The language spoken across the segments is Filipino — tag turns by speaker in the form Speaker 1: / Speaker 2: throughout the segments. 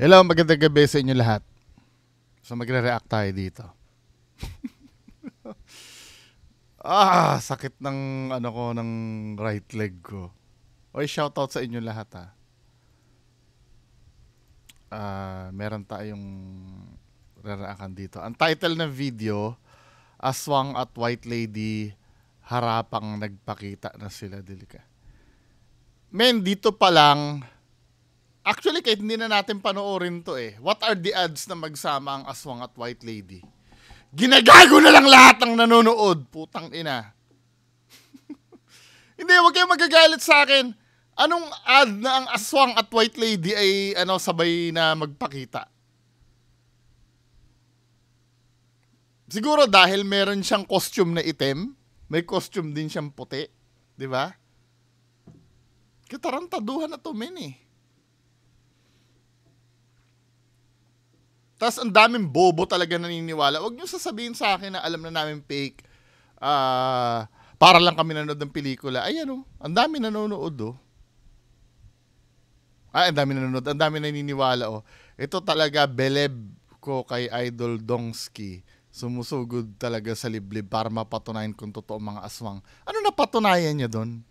Speaker 1: Hello, magandang gabi sa inyo lahat. So magre-react tayo dito. Sakit ng ano ko ng right leg ko. Oy, shoutout sa inyo lahat ah. Meron tayong re-reactan dito. Ang title ng video, Aswang at White Lady harapang nagpakita na sila dilika. Men, dito pa lang, actually kahit hindi na natin panoorin to eh. What are the odds na magsama ang Aswang at White Lady? Ginagago na lang lahat ng nanonood. Putang ina. Hindi, wag kayong magagalit sa akin. Anong ad na ang Aswang at White Lady ay sabay na magpakita? Siguro dahil meron siyang costume na itim, may costume din siyang puti, 'di ba? Katarantaduhan na to, men eh. Tas ang daming bobo talaga naniniwala. Huwag niyo sasabihin sa akin na alam na namin fake. Para lang kami nanonood ng pelikula. Ayan oh, ang dami nanonood oh. Ang dami nanonood, ang dami naniniwala oh. Ito talaga beleb ko kay Idol Dongski. Sumusugod talaga sa liblib para mapatunayan kung totoo mga aswang. Ano napatunayan niya doon?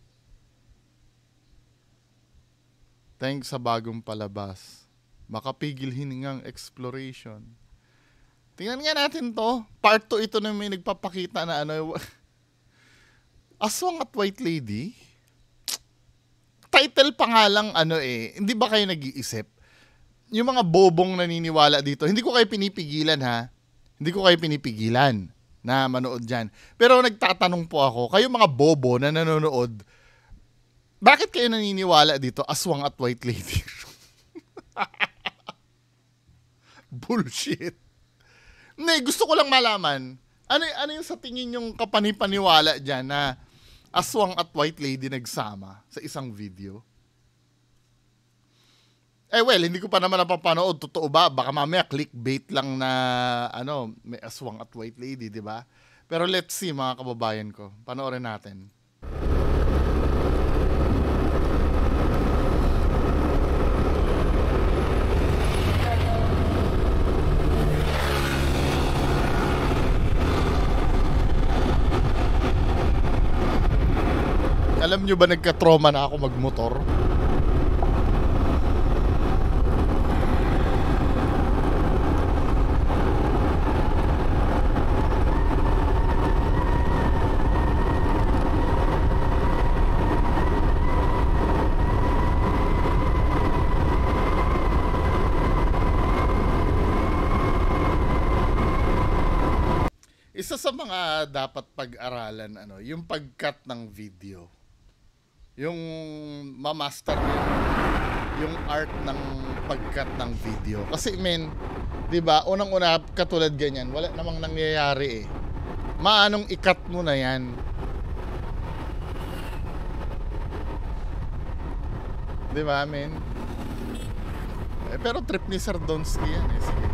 Speaker 1: Thanks sa bagong palabas. Makapigil hiningang exploration. Tingnan nga natin to. Part 2 ito na may nagpapakita na Aswang at White Lady? Title pa nga lang hindi ba kayo nag-iisip? Yung mga bobong naniniwala dito, hindi ko kayo pinipigilan ha. Hindi ko kayo pinipigilan na manood dyan. Pero nagtatanong po ako, kayo mga bobo na nanonood, bakit kayo naniniwala dito, Aswang at White Lady? Bullshit. Hindi, gusto ko lang malaman, ano yung sa tingin yung kapanipaniwala dyan na Aswang at White Lady nagsama sa isang video? Well, hindi ko pa naman napapanood. Totoo ba? Baka mamaya clickbait lang na may Aswang at White Lady, di ba? Pero let's see mga kababayan ko. Panoorin natin. Alam nyo ba nagka-trauma na ako magmotor? Isa sa mga dapat pag-aralan yung pag-cut ng video. Yung ma-master yung art ng pag-cut ng video. Kasi 'di ba, unang-una katulad ganyan, wala namang nangyayari eh. Maanong i-cut mo na 'yan? 'Di ba, men? Pero trip ni Sir Donsky yan eh. Sige.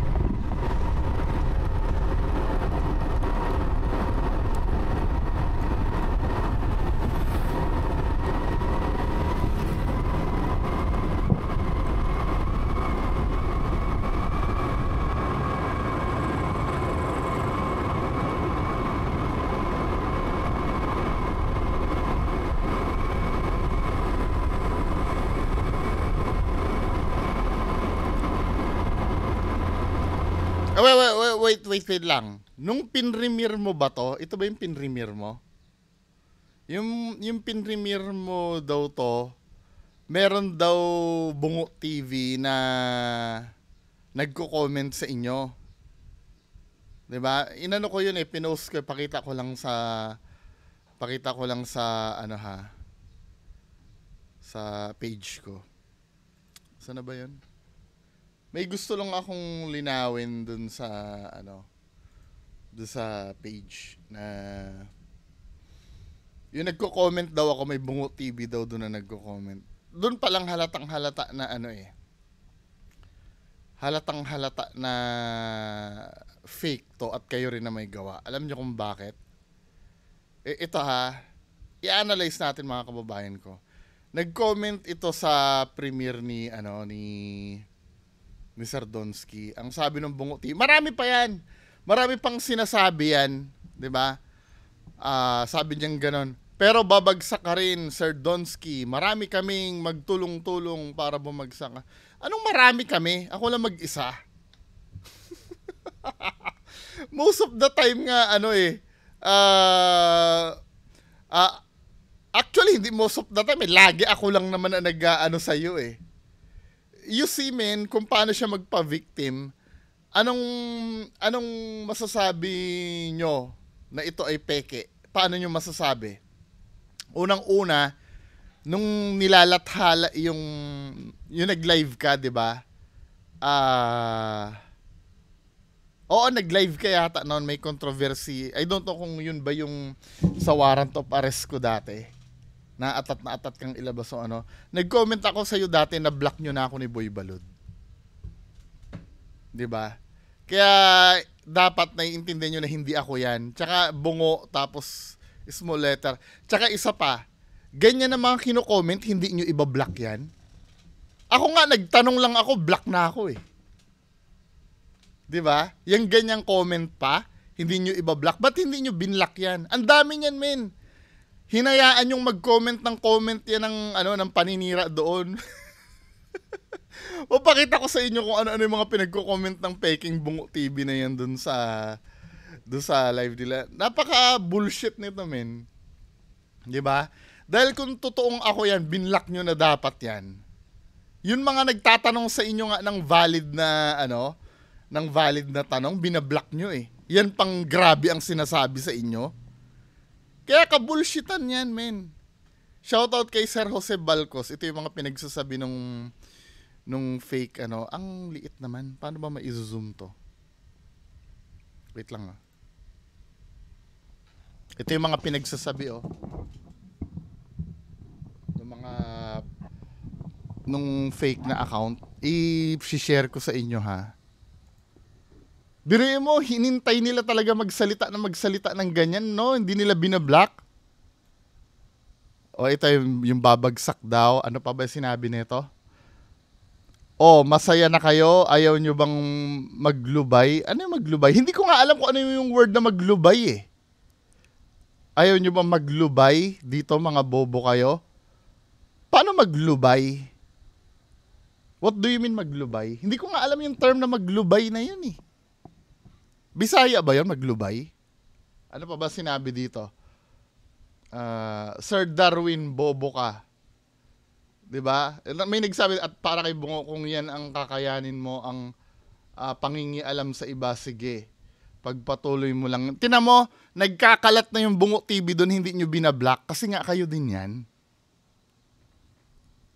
Speaker 1: Wait lang. Nung pinremere mo ba to? Ito ba yung pinremere mo? Yung pinremere mo daw to, meron daw Bungo TV na nagko-comment sa inyo. 'Di ba? Inano ko yun pinost ko, pakita ko lang sa sa page ko. Saan na ba yun? May gusto lang akong linawin dun sa dun sa page na yung nagko-comment daw ako, may Bungo TV daw dun na nagko-comment. Dun pa lang halatang halata na halatang halata na fake to at kayo rin na may gawa. Alam niyo kung bakit? Ito i-analyze natin mga kababayan ko. Nag-comment ito sa premiere ni ni Sir Donsky. Ang sabi ng Bungo TV, marami pa yan. Marami pang sinasabi yan, 'di ba? Sabi niyang ganon. Pero babagsak ka rin, Sir Donsky. Marami kaming magtulong-tulong para bumagsak ka. Anong marami kami? Ako lang mag-isa. Most of the time nga, actually, hindi most of the time. Lagi ako lang naman na nag-ano sa'yo eh. You see, men, kung paano siya magpa-victim, anong masasabi nyo na ito ay peke? Paano nyo masasabi? Unang-una, nung nilalathala yung nag-live ka, 'di ba? Oo, nag-live ka yata noon, may controversy. I don't know kung yun ba yung sa warrant of arrest ko dati. Na atat kang ilabas o ano. Nag-comment ako sa iyo dati na block nyo na ako ni Boy Balud. 'Di ba? Kaya dapat naiintindihan nyo na hindi ako yan. Tsaka bungo, tapos small letter. Tsaka isa pa, ganyan na mga kino-comment, hindi nyo iba-block yan. Ako nga, nagtanong lang ako, block na ako eh. Diba? Yung ganyang comment pa, hindi nyo iba-block. Ba't hindi nyo binlock yan? Ang dami niyan, men. Hinayaan yung mag-comment ng comment yan ng paninira doon. O pakita ko sa inyo kung ano-ano yung mga pinagko-comment ng Peking Bungo TV na yan doon sa live nila. Napaka bullshit nito, men. 'Di ba? Dahil kung totoong ako yan, binlock nyo na dapat yan. Yun mga nagtatanong sa inyo nga ng valid na tanong, binablock nyo eh. Yan pang grabe ang sinasabi sa inyo. Kaya ka-bullshitan yan, men. Shoutout kay Sir Jose Balcos. Ito yung mga pinagsasabi nung fake ang liit naman. Paano ba ma-zoom to? Wait lang ah. Ito yung mga pinagsasabi nung fake na account. I-share ko sa inyo ha. Biruin mo, hinintay nila talaga magsalita ng ganyan, no? Hindi nila binablock. O ito yung babagsak daw. Ano pa ba sinabi nito? Masaya na kayo? Ayaw nyo bang maglubay? Ano yung maglubay? Hindi ko nga alam kung ano yung word na maglubay eh. Ayaw nyo bang maglubay? Dito mga bobo kayo? Paano maglubay? What do you mean maglubay? Hindi ko nga alam yung term na maglubay na yun eh. Bisaya ba yun, maglubay? Ano pa ba sinabi dito? Sir Darwin, bobo ka. 'Di ba? May nagsabi at para kay Bungo, kung yan ang kakayanin mo, ang pangingialam sa iba, sige. Pagpatuloy mo lang. Tingnan mo, nagkakalat na yung Bungo TV doon, hindi nyo binablock kasi nga kayo din yan.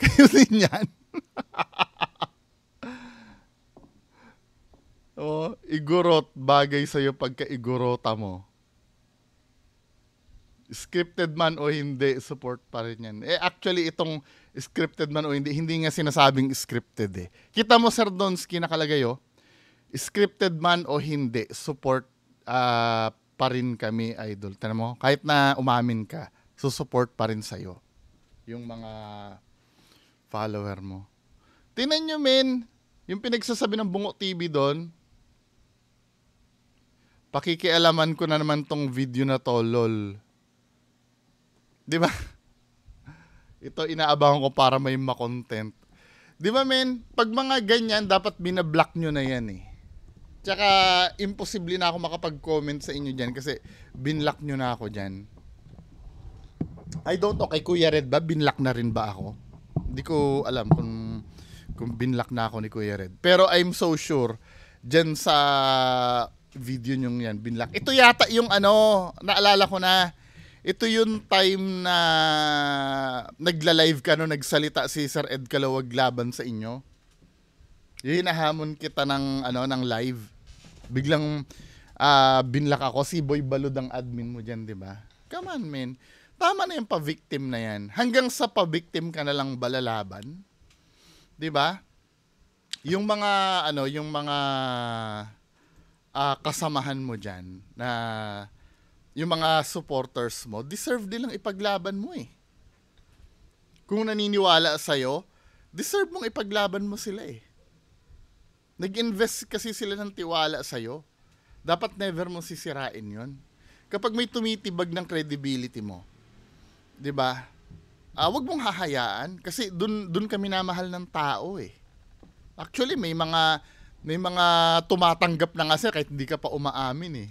Speaker 1: Kayo din yan. Igorot, bagay sa'yo pagka igorota mo. Scripted man o hindi, support pa rin yan. Actually, itong scripted man o hindi nga sinasabing scripted eh. Kita mo, Sir Donsky, nakalagay scripted man o hindi, support pa rin kami, idol. Tignan mo, kahit na umamin ka, support pa rin sa'yo yung mga follower mo. Tingnan nyo, men, yung pinagsasabi ng Bungo TV doon, pakikialaman ko na naman tong video na to, lol. Di ba? Ito inaabangan ko para may ma-content. Di ba, men? Pag mga ganyan, dapat binablock nyo na yan eh. Tsaka, imposible na ako makapag-comment sa inyo dyan kasi binlock nyo na ako dyan. I don't know, kay Kuya Red ba? Binlock na rin ba ako? Hindi ko alam kung binlock na ako ni Kuya Red. Pero I'm so sure, dyan sa video nyo yan, binlock. Ito yata yung naalala ko na, ito yung time na nagla-live ka nagsalita si Sir Ed Calawag laban sa inyo. Yung hinahamon kita ng live. Biglang binlock ako, si Boy Balud ang admin mo diyan, 'di ba? Come on, man. Tama na yung pa-victim na yan. Hanggang sa pa-victim ka na lang balalaban. 'Di ba? Yung mga kasamahan mo diyan na yung mga supporters mo, deserve nilang ipaglaban mo eh. Kung naniniwala sa'yo, deserve mong ipaglaban mo sila eh. Nag-invest kasi sila ng tiwala sa'yo. Dapat never mo sisirain yon. Kapag may tumitibag ng credibility mo, di ba? Wag mong hahayaan kasi dun kami namahal ng tao eh. Actually, may mga tumatanggap na nga sila kahit hindi ka pa umaamin eh.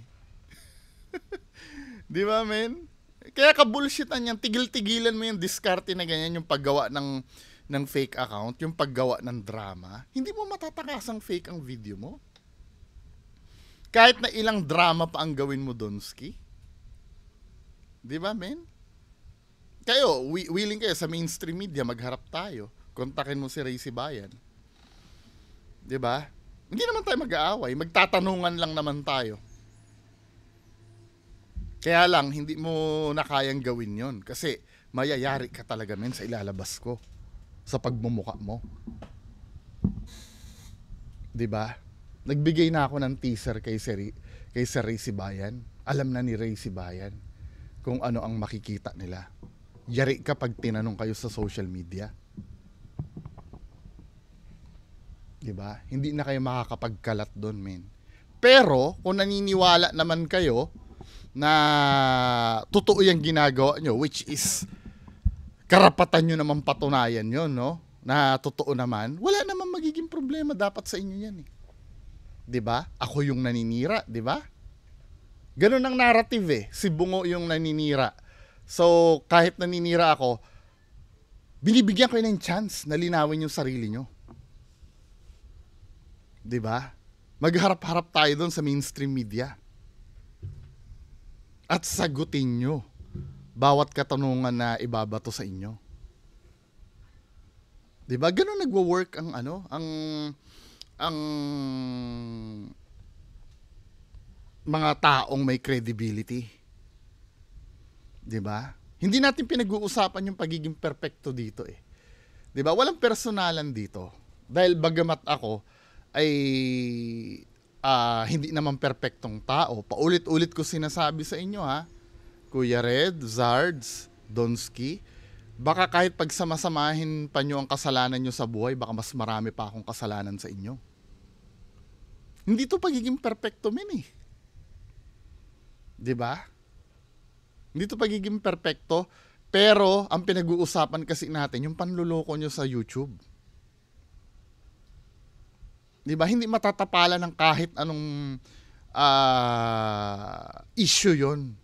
Speaker 1: Di ba, men? Kaya ka-bullshitan yan. Tigil-tigilan mo yung diskarte na ganyan, yung paggawa ng fake account, yung paggawa ng drama. Hindi mo matatakasang fake ang video mo. Kahit na ilang drama pa ang gawin mo, Donski. Di ba, men? Kayo, willing kayo sa mainstream media, magharap tayo. Kontakin mo si Ray Sibayan. Di ba? Hindi naman tayo mag-aaway. Magtatanungan lang naman tayo. Kaya lang, hindi mo na kayang gawin yon kasi mayayari ka talaga, men, sa ilalabas ko. Sa pagmumuka mo. Diba? Nagbigay na ako ng teaser kay Sir Ray Sibayan. Alam na ni Ray Sibayan kung ano ang makikita nila. Yari ka pag tinanong kayo sa social media. Diba? Hindi na kayo makakapagkalat doon, men. Pero, kung naniniwala naman kayo na totoo yung ginagawa nyo, which is karapatan nyo naman patunayan yun, no? Na totoo naman, wala naman magiging problema dapat sa inyo yan eh. 'Di ba? Ako yung naninira, 'di ba? Ganun ang narrative eh. Si Bungo yung naninira. So, kahit naninira ako, binibigyan ko ng chance na linawin yung sarili nyo. 'Di ba? Magharap-harap tayo doon sa mainstream media. At sagutin nyo bawat katanungan na ibabato sa inyo. 'Di ba? Ganun nagwo-work ang ang mga taong may credibility. 'Di ba? Hindi natin pinag-uusapan yung pagiging perpekto dito eh. 'Di ba? Walang personalan dito. Dahil bagamat ako ay hindi naman perpektong tao. Paulit-ulit ko sinasabi sa inyo ha. Kuya Red, Zards, Donski, baka kahit pagsamasamahin pa nyo ang kasalanan nyo sa buhay, baka mas marami pa akong kasalanan sa inyo. Hindi to pagiging perpekto, men eh. 'Di ba? Hindi to pagiging perpekto, pero ang pinag-uusapan kasi natin yung panluloko nyo sa YouTube. 'Di ba? Hindi matatapalan ng kahit anong issue 'yon.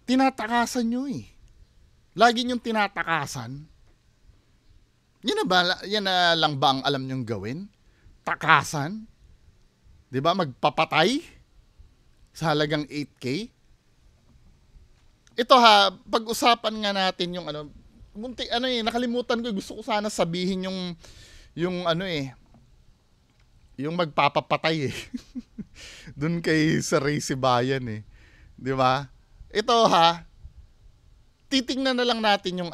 Speaker 1: Tinatakasan nyo eh. Lagi nyong tinatakasan. Yan na lang ba ang alam nyong gawin? Takasan? 'Di ba? Magpapatay sa halagang 8K? Ito ha, pag-usapan nga natin yung nakalimutan ko, gusto ko sana sabihin yung yung magpapapatay eh. Doon kay Sir Ray Sibayan eh. 'Di ba? Ito ha, titingnan na lang natin yung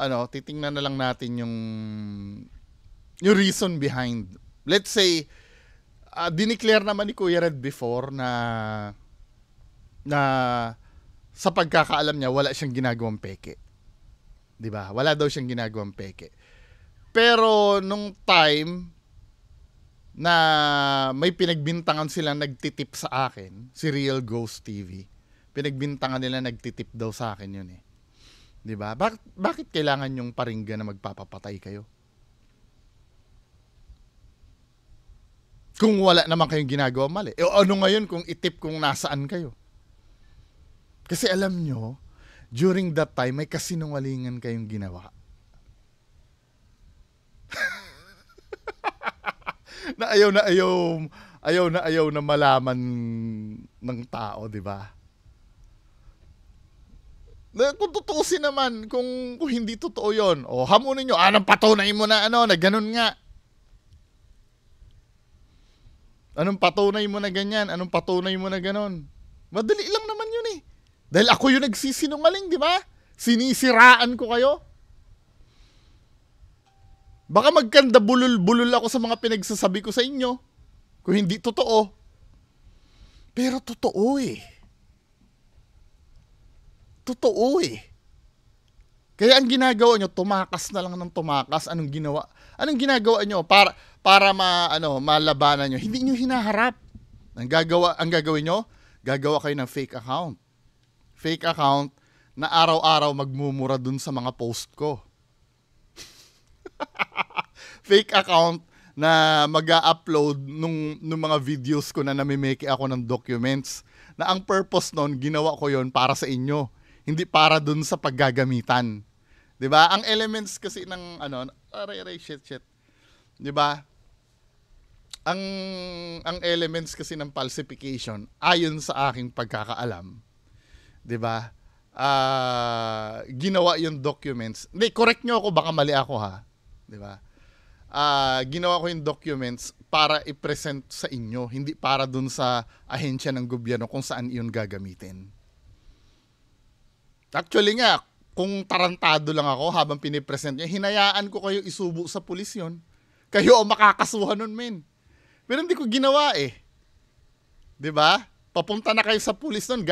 Speaker 1: yung reason behind. Let's say dineclare naman ni Kuya Red before na sa pagkakaalam niya wala siyang ginagawang peke. 'Di ba? Wala daw siyang ginagawang peke. Pero nung time na may pinagbintangan silang nagtitip sa akin, si Real Ghost TV, pinagbintangan nila nagtitip daw sa akin yun eh. 'Di ba? Bakit kailangan yung paringgan na magpapapatay kayo? Kung wala naman kayong ginagawa mali. Ano ngayon kung itip kung nasaan kayo? Kasi alam nyo, during that time, may kasinungalingan kayong ginawa. Na ayaw na malaman ng tao, di ba? Kung tutuusin naman, kung hindi totoo yun, hamunin nyo, anong patunay mo na na ganun nga. Anong patunay mo na ganyan? Anong patunay mo na ganon? Madali lang naman yun eh. Dahil ako yung nagsisinungaling, di ba? Sinisiraan ko kayo. Baka magkanda bulol-bulol ako sa mga pinagsasabi ko sa inyo. Kung hindi totoo. Pero totoo eh. Totoo eh. Kaya ang ginagawa nyo, tumakas na lang ng tumakas. Anong ginagawa nyo? para malabanan nyo. Hindi nyo hinaharap. Ang gagawin nyo, gagawa kayo ng fake account. Fake account na araw-araw magmumura dun sa mga post ko. Fake account na mag-upload nung mga videos ko na namimeke ako ng documents. Na ang purpose nun, ginawa ko yon para sa inyo. Hindi para dun sa paggagamitan. 'Di ba? Ang elements kasi ng shit. 'Di ba? Ang elements kasi ng falsification ayon sa aking pagkakaalam, 'di ba? Ginawa yung documents. Hindi, correct nyo ako, baka mali ako ha. 'Di ba? Ginawa ko yung documents para i-present sa inyo, hindi para dun sa ahensya ng gobyerno kung saan iyon gagamitin. Actually nga, kung tarantado lang ako habang pinipresent niya, hinayaan ko kayo isubo sa pulis yun. Kayo ang makakasuhan nun, men. Pero hindi ko ginawa eh. 'Di ba? Papunta na kayo sa pulis nun,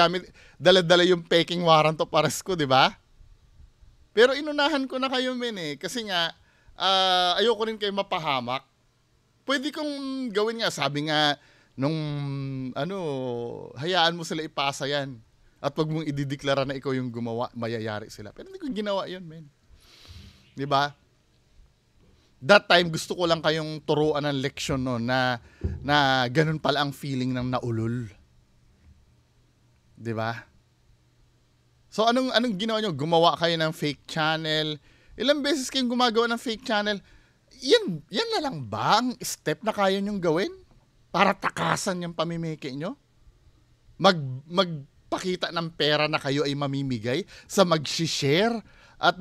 Speaker 1: dala-dala yung peking warrant of arrest ko, 'di ba? Pero inunahan ko na kayo, men eh. Kasi nga, ayoko rin kayo mapahamak. Pwede kong gawin nga, sabi nga, hayaan mo sila ipasa yan. At wag mong idideklara na ikaw yung gumawa, mayayari sila. Pero hindi ko ginawa yun, men. 'Di ba? That time, gusto ko lang kayong turuan ng leksyon no, na ganun pala ang feeling ng naulol. 'Di ba? So, anong ginawa nyo? Gumawa kayo ng fake channel. Ilang beses kayong gumagawa ng fake channel? Yan na lang ba ang step na kaya nyong gawin? Para takasan yung pamimiki nyo? Magpakita ng pera na kayo ay mamimigay sa mag-share at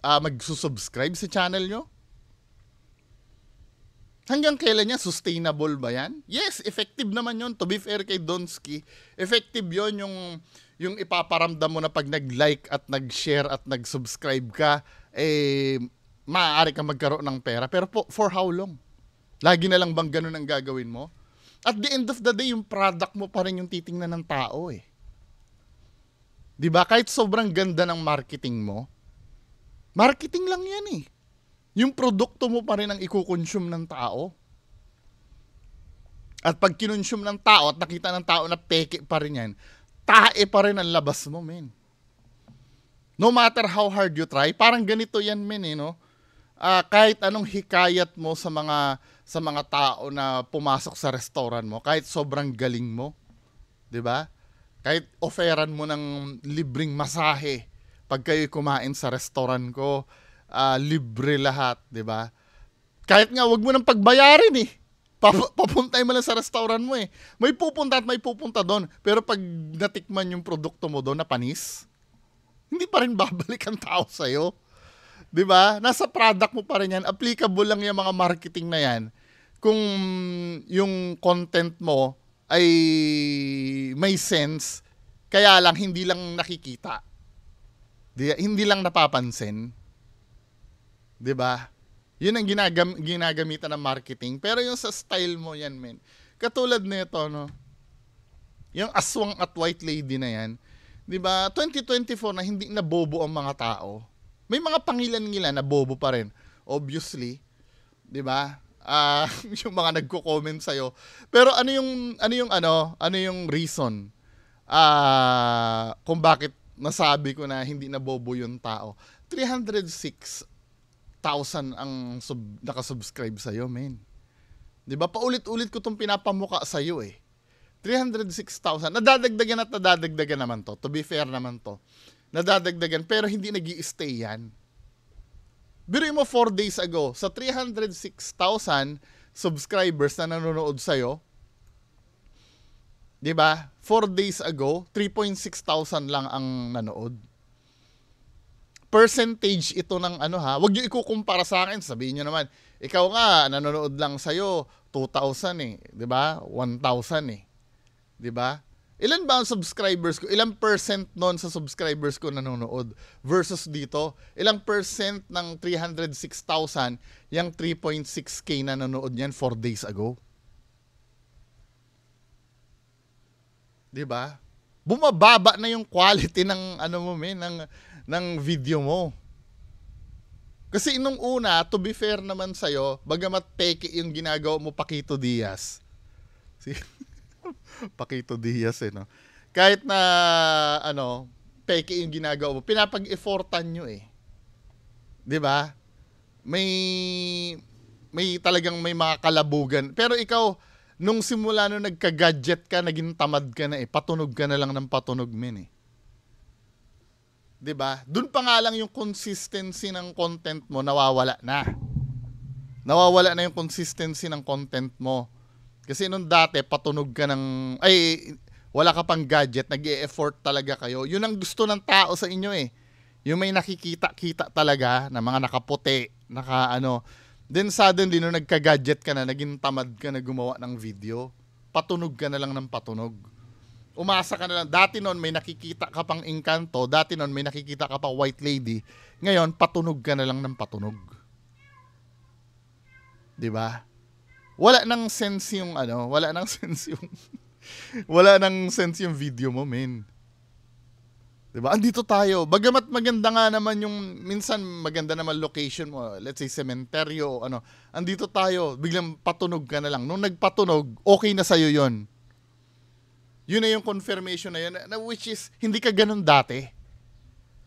Speaker 1: magsusubscribe sa channel nyo? Hanggang kailan yan? Sustainable ba yan? Yes, effective naman yon. To be fair kay Donsky, effective yon yung ipaparamdam mo na pag nag-like at nag-share at nag-subscribe ka, maaari kang magkaroon ng pera. Pero for how long? Lagi na lang bang ganun ang gagawin mo? At the end of the day, yung product mo pa rin yung titingnan ng tao eh. 'Di ba? Kahit sobrang ganda ng marketing mo, marketing lang yan eh. Yung produkto mo pa rin ang iko-consume ng tao. At pag kinonsume ng tao at nakita ng tao na peke pa rin yan, tae pa rin ang labas mo, men. No matter how hard you try, parang ganito yan, men, eh, no? Kahit anong hikayat mo sa mga tao na pumasok sa restaurant mo, kahit sobrang galing mo, 'di ba? Kahit offeran mo ng libreng masahe pag kayo kumain sa restaurant ko, libre lahat, 'di ba? Kahit nga wag mo nang pagbayarin eh. Papuntay mo lang sa restaurant mo eh. May pupunta at may pupunta doon. Pero pag natikman yung produkto mo doon na panis, hindi pa rin babalik ang tao sa'yo. 'Di ba? Nasa product mo pa rin yan. Applicable lang yung mga marketing na yan kung yung content mo ay may sense, kaya lang hindi lang nakikita. Hindi lang napapansin. 'Di ba? Yun ang ginagamitan ng marketing. Pero yung sa style mo yan, men. Katulad nito, no? Yung aswang at white lady na yan, 'di ba? 2024 na hindi na bobo ang mga tao. May mga pangilan-ngilan na bobo pa rin. Obviously, 'di ba? Yung mga nagko-comment sa iyo. Pero ano yung reason kung bakit nasabi ko na hindi na bobo yung tao? 306,000 ang nakasubscribe sa iyo, men. 'Di ba? Paulit-ulit ko 'tong pinapamuka sa iyo eh. 306,000. Nadadagdagan naman to. To be fair naman to. Nadadagdagan pero hindi nag-i-stay yan. Biruin mo 4 days ago, sa 306,000 subscribers na nanonood sa'yo, di ba? 4 days ago, 3,600 lang ang nanood. Percentage ito ng wag niyo ikukumpara sa akin. Sabihin niyo naman, ikaw nga, nanonood lang sa'yo, 2,000 eh. Di ba? 1,000 eh. Di ba? Ilan ba ang subscribers ko? Ilang percent nun sa subscribers ko nanonood? Versus dito, ilang percent ng 306,000 yung 3.6k na nanonood niyan 4 days ago? Diba? Bumababa na yung quality ng ng video mo. Kasi nung una, to be fair naman sa'yo, bagamat peke yung ginagawa mo, Paquito Diaz. Si Paquito Diaz no? Kahit na, peke yung ginagawa mo, pinapag-effortan nyo eh. 'Di ba? May talagang may mga kalabugan. Pero ikaw, nung simula nung nagka-gadget ka, naging tamad ka na eh. Patunog ka na lang ng patunog, men eh. 'Di ba? Doon pa nga lang yung consistency ng content mo nawawala na. Nawawala na yung consistency ng content mo. Kasi nung dati patunog ka ng wala ka pang gadget, nag-e-effort talaga kayo. Yun ang gusto ng tao sa inyo eh. Yung may nakikita-kita talaga na mga nakaputi, Then suddenly nung nagka-gadget ka na, naging tamad ka na gumawa ng video. Patunog ka na lang ng patunog. Umasa ka na lang. Dati noon may nakikita ka pang Encanto, dati noon may nakikita ka pang White Lady. Ngayon, patunog ka na lang ng patunog. 'Di ba? Wala nang sense yung wala nang sense yung video mo, men. 'Di ba? Andito tayo. Bagamat maganda nga naman yung minsan maganda naman location mo, let's say cementerio andito tayo, biglang patunog ka na lang. Nung nagpatunog, okay na sa'yo 'yon. Yun na yung confirmation na yun, which is, hindi ka ganun dati.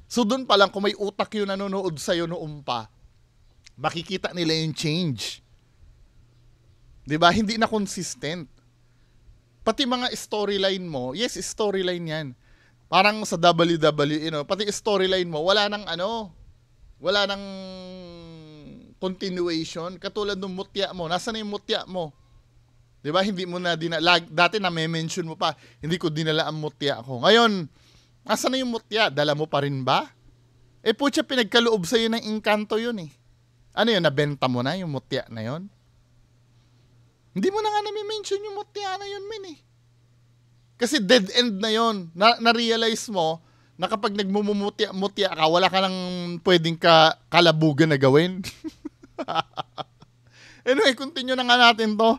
Speaker 1: So doon pa lang, kung may utak yun nanonood sa'yo noong pa, makikita nila yung change. Diba? Hindi na consistent. Pati mga storyline mo, yes, storyline yan. Parang sa WWE, pati storyline mo, wala nang continuation. Katulad ng mutya mo, nasa na yung mutya mo? Diba? Hindi mo na dati na may mention mo pa, hindi ko dinala ang mutya ko. Ngayon, asa na yung mutya? Dala mo pa rin ba? Putya, pinagkaloob sa'yo ng Encanto yun eh. Ano yun, nabenta mo na yung mutya na yun? Hindi mo na nga nami-mention yung mutya na yun, men eh. Kasi dead end na yun. Na-realize mo na kapag nagmumutya ka, wala ka nang pwedeng kalabugan na gawin. Anyway, continue na nga natin to.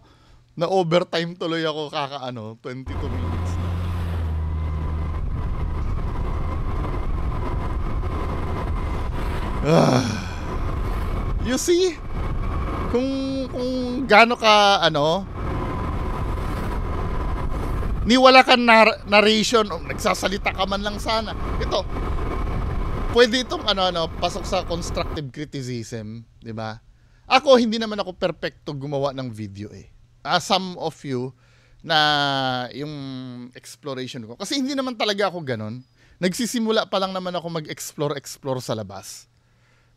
Speaker 1: Na overtime tuloy ako 22 minutes na. You see? Kung gaano ka ni wala kang narration o nagsasalita ka man lang sana. Ito, pwede itong pasok sa constructive criticism, 'di ba? Ako hindi naman ako perfecto gumawa ng video eh. Some of you na yung exploration ko. Kasi hindi naman talaga ako ganun. Nagsisimula pa lang naman ako mag-explore sa labas.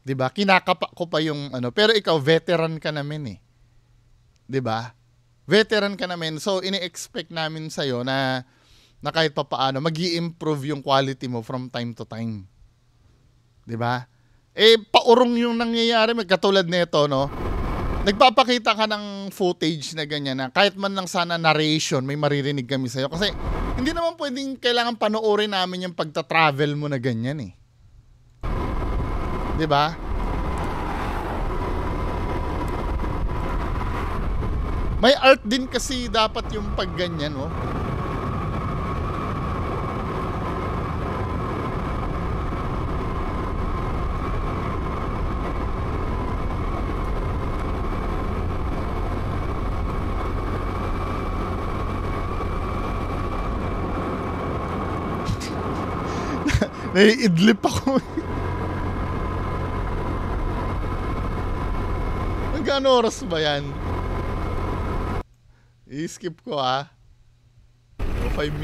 Speaker 1: 'Di ba? Kinakapa ko pa yung pero ikaw veteran ka namin eh. 'Di ba? Veteran ka namin. So ini-expect namin sa iyo na kahit papaano magi-improve yung quality mo from time to time. 'Di ba? Paurong yung nangyayari, katulad nito, nagpapakita ka ng footage na ganyan na kahit man lang sana narration, may maririnig kami sa'yo. Kasi hindi naman pwedeng kailangan panoorin namin yung pagta-travel mo na ganyan eh. 'Di ba? May art din kasi dapat yung pagganyan, Naiidlip ako. Magkano oras ba yan? I-skip ko 5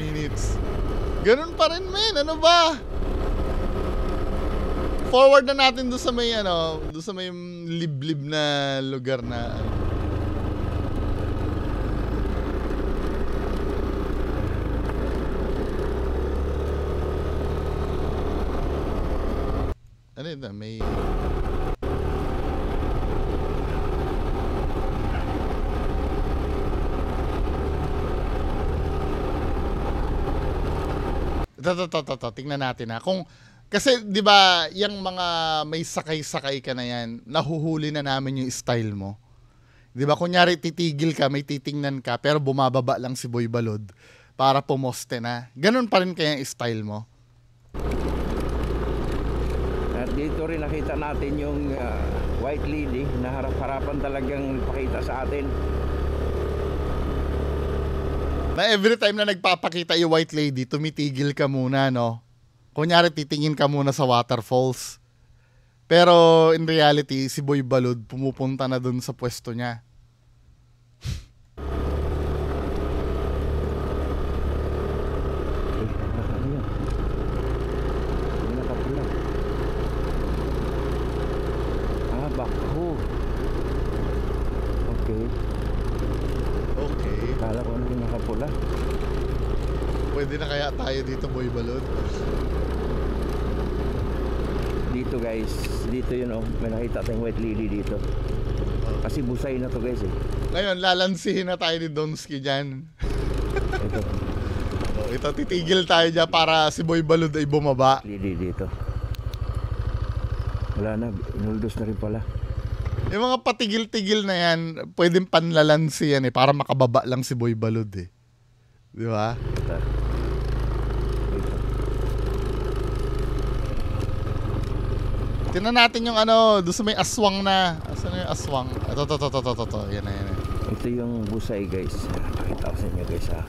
Speaker 1: minutes. Ganun pa rin, men. Ano ba? Forward na natin doon sa may doon sa may liblib na lugar na may tingnan natin kung kasi 'di ba yung mga may sakay-sakay ka na yan, nahuhuli na namin yung style mo. 'Di ba kunyari titigil ka, may titingnan ka pero bumababa lang si Boy Balod para pumoste na. Ganun pa rin kaya yung style mo.
Speaker 2: At Dito rin nakita natin yung white lady na harap-harapan talagang nagpakita sa atin.
Speaker 1: Na every time na nagpapakita yung white lady, tumitigil ka muna, no? Kunyari, titingin ka muna sa waterfalls. Pero in reality, si Boy Balud pumupunta na dun sa pwesto niya.
Speaker 2: Bakho. Okay.
Speaker 1: Okay.
Speaker 2: Kala ko ano yung nakapula.
Speaker 1: Pwede na kaya tayo dito, Boy Balud?
Speaker 2: Dito guys, dito yun oh, may nakita tayong white lily dito. Kasi busay na to guys eh.
Speaker 1: Ngayon, lalansihin na tayo ni Donsky dyan.
Speaker 2: Ito.
Speaker 1: Ito, titigil tayo dyan para si Boy Balud ay bumaba.
Speaker 2: Lily dito. Wala na, inuldos na rin pala.
Speaker 1: Yung mga patigil-tigil na yan, pwedeng panlalansi yan eh, para makababa lang si Boy Balud eh. Di ba? Tingnan natin yung ano, doon sa may aswang na. Asan yung aswang? Ito. Yan na.
Speaker 2: Ito yung busay guys. Pakita ko sa inyo guys ha.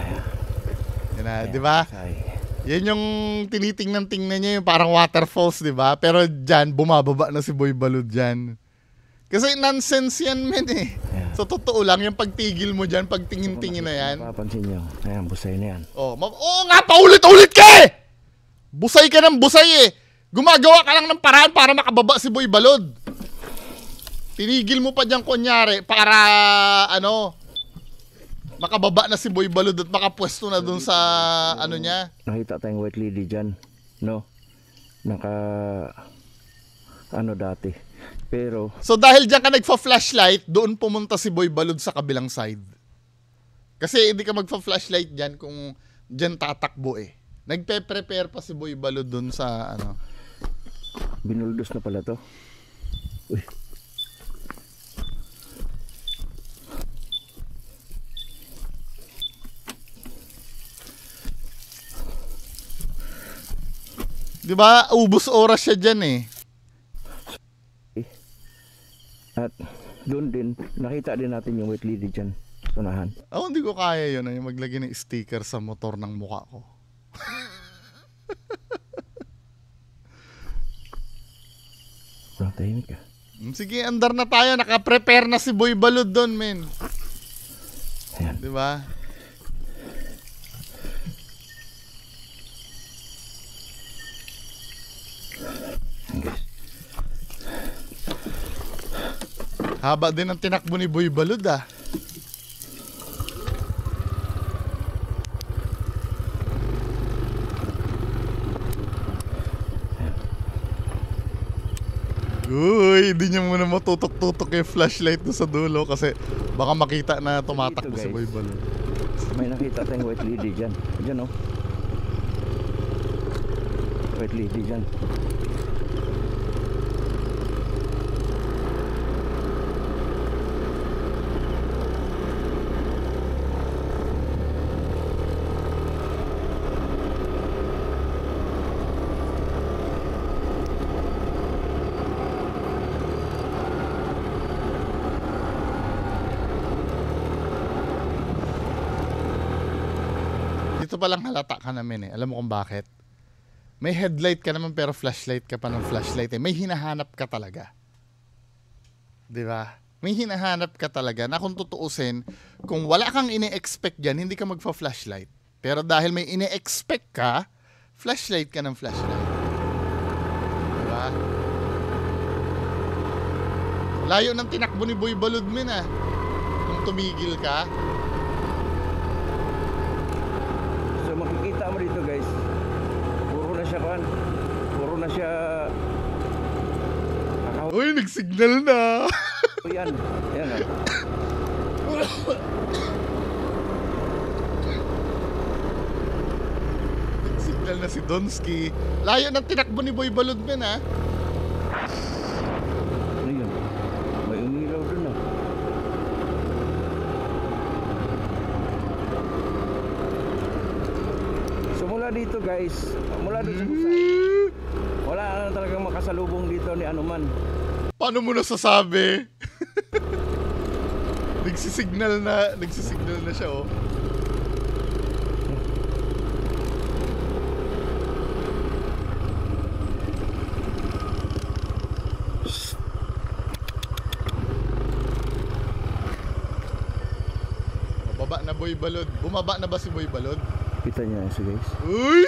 Speaker 2: Ayan.
Speaker 1: Yan na, di ba? Yan yung tinitingnan-tingnan niya yung parang waterfalls, di ba? Pero dyan, bumababa na si Boy Balud dyan. Kasi nonsense yan, men eh.
Speaker 2: Yeah.
Speaker 1: So, totoo lang, yung pagtigil mo dyan, pagtingin-tingin na yan.
Speaker 2: Mapapansin nyo. Ayan, busay na yan.
Speaker 1: Oo nga, paulit-ulit ka eh! Busay ka ng busay eh. Gumagawa ka lang ng paraan para makababa si Boy Balud. Tinigil mo pa dyan kunyari para, makababa na si Boy Balud at makapwesto na dun sa niya.
Speaker 2: Nakita tayong white lady dyan, no? Dati. Pero
Speaker 1: so dahil dyan ka nagfa-flashlight, doon pumunta si Boy Balud sa kabilang side. Kasi hindi ka magfa-flashlight dyan kung dyan tatakbo eh. Nagpe-prepare pa si Boy Balud doon sa
Speaker 2: binuldos na pala to. Uy.
Speaker 1: Diba, ubos oras siya dyan eh.
Speaker 2: At doon din, nakita din natin yung white lady dyan. Sunahan.
Speaker 1: Ako hindi ko kaya yun, yung maglagay ng sticker sa motor ng mukha ko.
Speaker 2: Tahimik ka.
Speaker 1: Sige, andar na tayo. Naka-prepare na si Boy Balud doon, men.
Speaker 2: Ayan.
Speaker 1: Diba? Haba din ang tinakbo ni Boy Balud ah. Uy, hindi niya muna matutok-tutok yung flashlight doon sa dulo kasi baka makita na tumatakbo si Boy Balud.
Speaker 2: May nakita tayong white lady dyan. Dyan oh. White lady dyan.
Speaker 1: Dito palang halata ka namin eh. Alam mo kung bakit? May headlight ka naman pero flashlight ka pa ng flashlight eh. May hinahanap ka talaga. Di ba? May hinahanap ka talaga na kung tutuusin, kung wala kang ine-expect dyan, hindi ka magfa-flashlight. Pero dahil may ine-expect ka, flashlight ka ng flashlight. Di ba? Layo ng tinakbo ni Boy Balud min ah. Kung tumigil ka.
Speaker 2: So makikita mo dito guys, puro na siya kan. Puro na siya
Speaker 1: Uy, nag-signal na.
Speaker 2: yan. Yan oh.
Speaker 1: Nag-signal na si Donsky. Layo ng tinakbo ni Boy Balud min ah.
Speaker 2: Ano yun? May umilaw dun ah. So mula dito guys, mula dito sa busay, wala na talaga ano man.
Speaker 1: Paano mo nasasabi? Nagsisignal na siya, oh. Baba na Boy Balod. Bumaba na ba si Boy Balod?
Speaker 2: Kita niya so guys.
Speaker 1: Uy!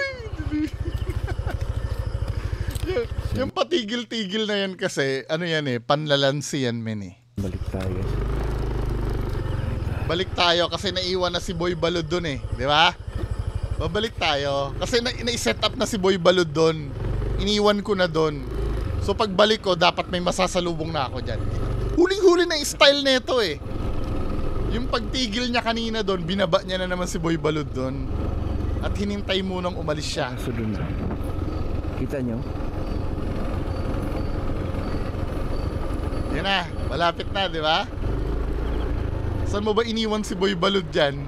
Speaker 1: yung patigil-tigil na yan kasi, ano yan eh, panlalansi yan men eh.
Speaker 2: Balik tayo guys.
Speaker 1: Balik tayo kasi naiwan na si Boy Balod dun eh, di ba? Babalik tayo kasi na-set up na si Boy Balod dun. Iniwan ko na dun. So pagbalik ko, dapat may masasalubong na ako dyan. Huling-huli na yung style nito eh. Yung pagtigil niya kanina doon, binaba niya na naman si Boy Balod doon. At hinintay munang umalis siya.
Speaker 2: So dun na. Kita nyo?
Speaker 1: Yan na, malapit na, di ba? Saan mo ba iniwan si Boy Balod dyan?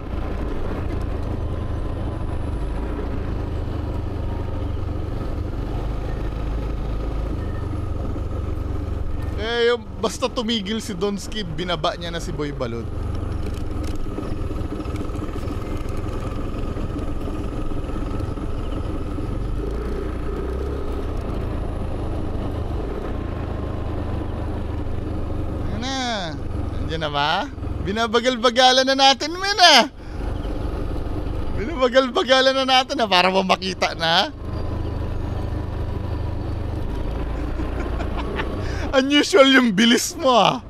Speaker 1: Eh, basta tumigil si Donski, binaba niya na si Boy Balod. Nandiyan na ba? Binabagal-bagalan na natin, men ah. Binabagal-bagalan na natin na para makita na. Unusual yung bilis mo ah.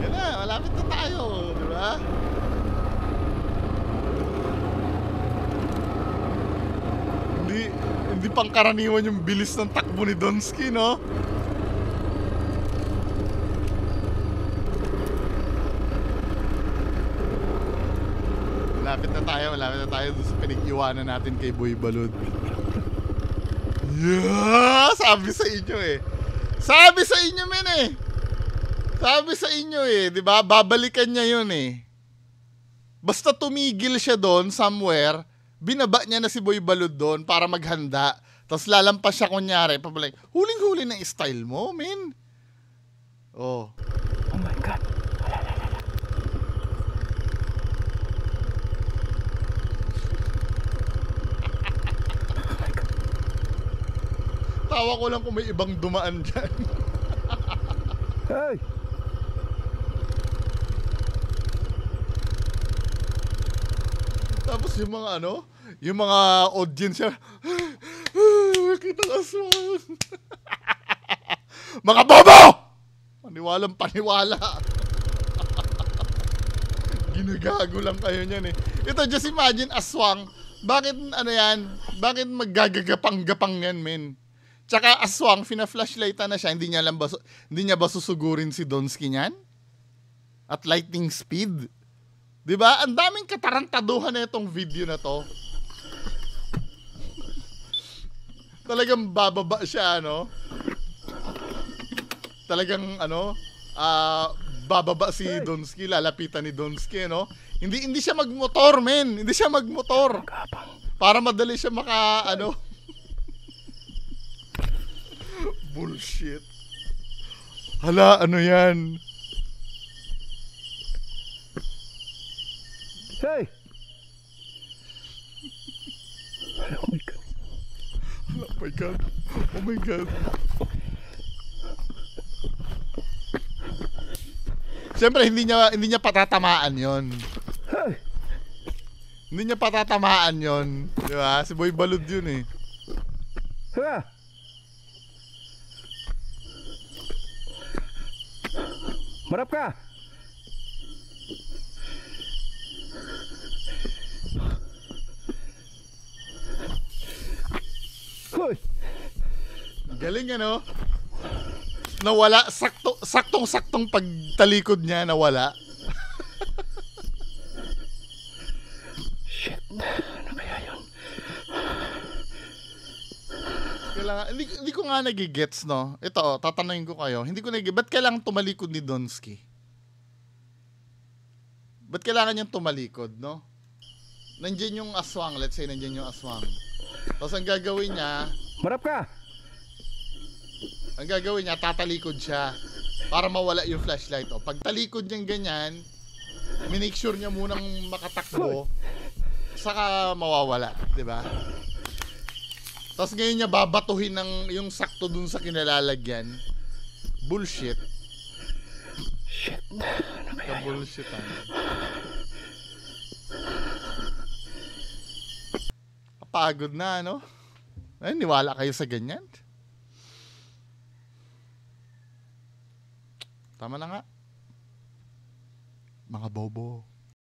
Speaker 1: Yan na, malapit na tayo, di ba? Hindi pangkaraniwan yung bilis ng takbo ni Donski, no? Malapit na tayo doon sa pinag-iwanan natin kay Boy Balod. Yeah! Sabi sa inyo eh. Sabi sa inyo, men eh. Sabi sa inyo eh, 'di ba? Babalikan niya 'yun eh. Basta tumigil siya doon somewhere, binaba niya na si Boy Balod doon para maghanda. Tapos lalampas siya kunyari, pabalik. Huling-huli na style mo, men. Oh.
Speaker 2: Oh my God.
Speaker 1: Tawa ko lang kung may ibang dumaan dyan.
Speaker 2: Hey!
Speaker 1: Tapos yung mga ano, yung mga audience siya, kita ka swan. Mga bobo! Paniwalang paniwala. Ginagago lang kayo niyan eh. Ito, just imagine aswang. Bakit ano yan? Bakit maggagagapang-gapang yan, men? Tsaka aswang, fina-flashlightan na siya, hindi niya ba susugurin si Donski niyan? At lightning speed? 'Di ba? Ang daming katarantaduhan na itong video na to. Talagang bababa siya, ano? Talagang ano, bababa si Donski, lalapitan ni Donski, no? Hindi siya magmotor, men. Hindi siya magmotor. Para madali siya ano. Bullshit. Hala, ano yan?
Speaker 2: Hey! Oh my God.
Speaker 1: Oh my God. Oh my God. Siyempre, hindi niya patatamaan yon.
Speaker 2: Hey!
Speaker 1: Hindi niya patatamaan yon. Di ba? Si Boy Balod yun eh.
Speaker 2: Ha! Marap ka! Hoy!
Speaker 1: Galing ano? Nawala, saktong-saktong pagtalikod niya, nawala.
Speaker 2: Shit, ano kaya yun?
Speaker 1: Kailangan, hindi ko nga nagigets, no? Ito, tatanungin ko kayo. Hindi ko nagigets. Ba't kailangan tumalikod ni Donski? Ba't kailangan niyang tumalikod, no? Nandiyan yung aswang. Let's say, nandiyan yung aswang. Tapos ang gagawin niya,
Speaker 2: Marap ka!
Speaker 1: Ang gagawin niya, tatalikod siya para mawala yung flashlight. O, pag talikod niyang ganyan, minake sure niya munang makatakbo, saka mawawala, di ba? Tapos ngayon niya babatuhin ng yung sakto dun sa kinalalagyan. Bullshit.
Speaker 2: Shit.
Speaker 1: Ka-bullshit, Kapagod na, ano? Ay, niwala kayo sa ganyan? Tama na nga. Mga bobo.